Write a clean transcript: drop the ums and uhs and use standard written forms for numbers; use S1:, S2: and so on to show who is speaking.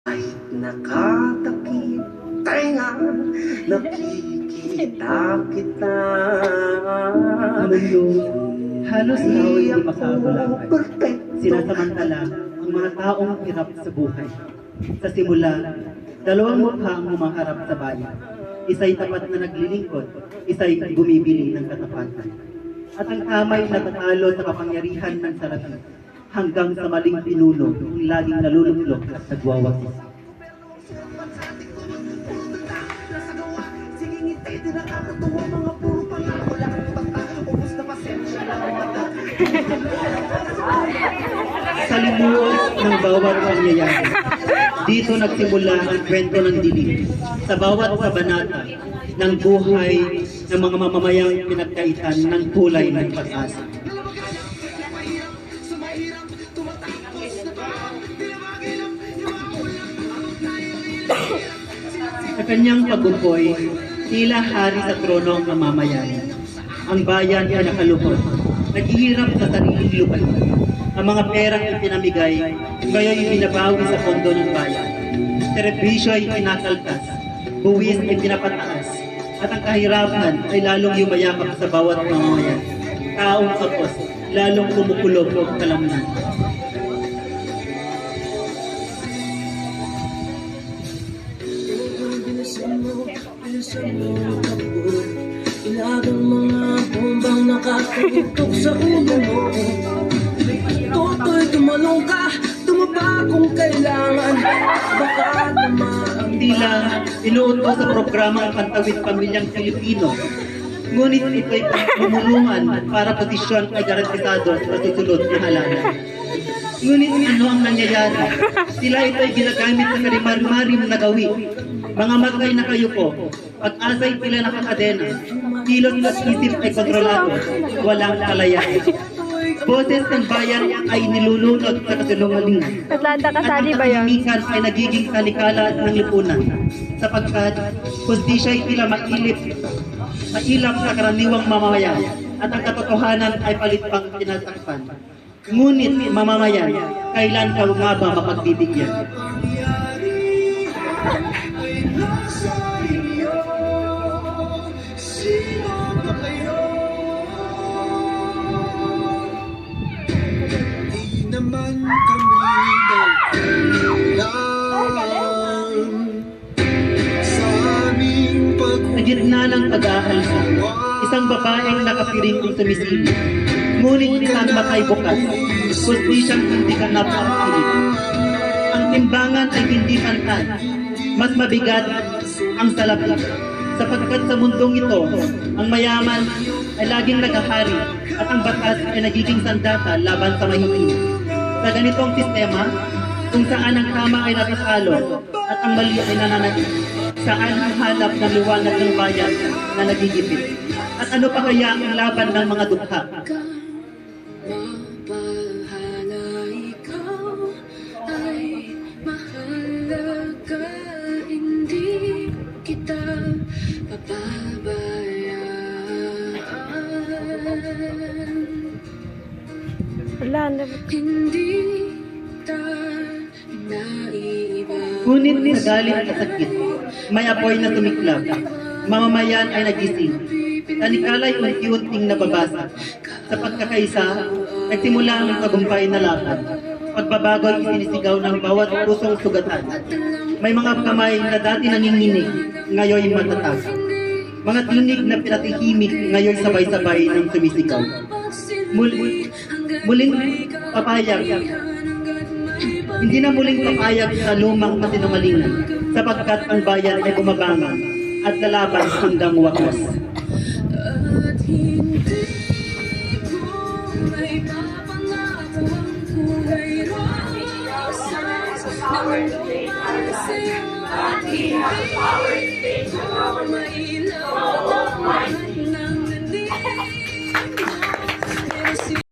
S1: Kahit nakatakip tainga, nakikita kita.
S2: Mundo, halos ikaw ay hindi makagulangay. Sinasamantala ang mga taong hirap sa buhay. Sa simula, dalawang mukha ang humaharap sa bayan. Isa'y tapat na naglilingkod, isa'y bumibili ng katapatan. At ang kamay natatalo sa kapangyarihan ng salapi hanggang sa maling pinuno kung laging naluluklok at nagwawagis. Sa limuot ng bawat pangyayari, dito nagsimula ang kwento ng dilim. Sa bawat kabanata ng buhay ng mga mamamayang pinagkaitan ng kulay ng pag-asa. Sa kanyang paggupoy, tila hari sa trono ang mamamayan. Ang bayan ay nakalubot, naghihirap sa sariling lupain. Ang mga perang ipinamigay, ngayon binabawi sa pondo ng bayan. Serbisyo ay tinakaltas, buwis ay pinapataas, at ang kahirapan ay lalong yumayakap sa bawat mamamayan. Taong kapos, lalong kumukulog ang kalamnan.
S3: Ilagang mga bombang nakatutok sa ulo mo. Toto'y tumalong ka, tumaba kung kailangan. Baka naman
S2: Tila inuutos sa programang Pantawid Pamilyang Pilipino. Ngunit ito'y pamulungan para posisyon ay garantisado sa susunod na halalan. Ngunit ano ang nangyayari? Sila ito'y ginagamit sa karimar-marim na gawi. Mga matay na kayo po, pag-asa'y tila nakakadena, kilot at isip ay kontrolado, walang kalayaan. Boses ng bayan ay nilulunod sa kasinungalingan.
S4: Atlanta kasali
S2: At
S4: ba yun?
S2: ang katahimikan ay nagiging kalikala ng lipunan, sapagkat hustisya ay tila mailap sa karaniwang mamamayan, at ang katotohanan ay palit pang tinatakpan. Ngunit mamamayan, kailan ka nga ba mapagbibigyan?
S3: naman kami sa aming
S2: Sa gitna ng pag-aalsa, isang babaeng nakapiring ang sumisilip. Ngunit isang matay bukas, kundi siyang hindi ganap ang piling. Ang timbangan ay hindi pantay, mas mabigat ang salapi. Sapagkat sa mundong ito, ang mayaman ay laging nagahari at ang batas ay nagiging sandata laban sa mahihina. Sa ganitong sistema, kung saan ang tama ay natatalo at ang mali ay nananatili, saan ang hanap ng liwanag ng bayan na nagigipit? At ano pa kaya ang laban ng mga dukha?
S3: mapahala, ikaw ay mahalaga, hindi kita pababayaan.
S4: Wala,
S3: Hindi tayo naiba.
S2: Ngunit sa galit at sakit, may apoy na tumiklab. Mamamayan ay nagising. Tanikala'y unti-unting nababasa. Sa pagkakaisa, nagsimula ang tagumpay na laban. Pagbabago ay sinisigaw ng bawat pusong sugatan. May mga kamay na dati nanginginig, ngayon matatag. Mga tinig na pinatihimik, ngayon sabay-sabay ng sumisigaw. Muling papayag. Hindi na muling papayag sa lumang pasinungalingan, sapagkat ang bayan ay bumabangon at lalaban hanggang wakas.
S3: At hindi ko may papangako ang kulay rosas na mundo para sa'yo. At hindi ko mailaw